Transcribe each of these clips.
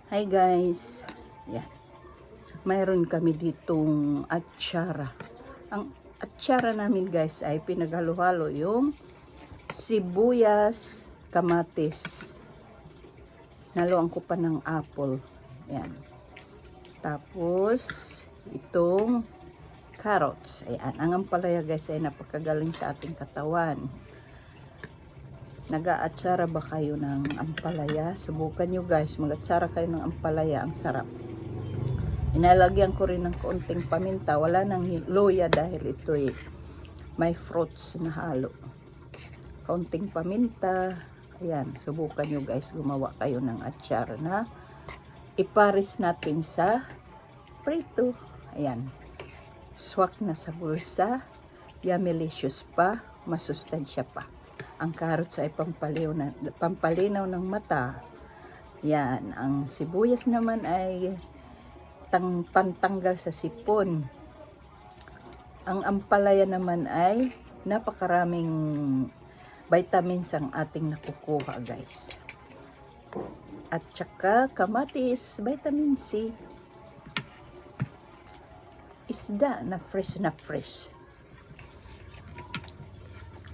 Hi guys, yan. Mayroon kami ditong atsara. Ang atsara namin guys ay pinaghalo-halo yung sibuyas, kamatis. Naluan ko pa ng apple. Yan. Tapos itong carrots. Ayan. Ang ampalaya guys ay napakagaling sa ating katawan. Nag-aatsara ba kayo ng ampalaya? Subukan nyo guys, mag-atsara kayo ng ampalaya, ang sarap. Inalagyan ko rin ng konting paminta, wala nang luya dahil ito may fruits na halo. Konting paminta, ayan, subukan nyo guys, gumawa kayo ng atsara na iparis natin sa prito. Ayan, swak na sa bulsa, yumilicious pa, masustansya pa. Ang carrots ay pampalinaw ng mata. Yan. Ang sibuyas naman ay pantanggal sa sipon. Ang ampalaya naman ay napakaraming vitamins ang ating nakukuha guys. At saka kamatis, vitamin C. Isda na fresh.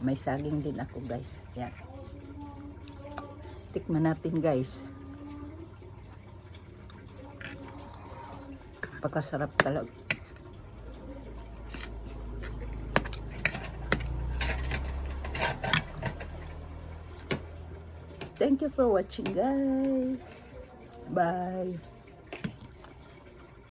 May saging din ako guys. Yan. Tikman natin guys. Pagkasarap talaga. Thank you for watching guys. Bye.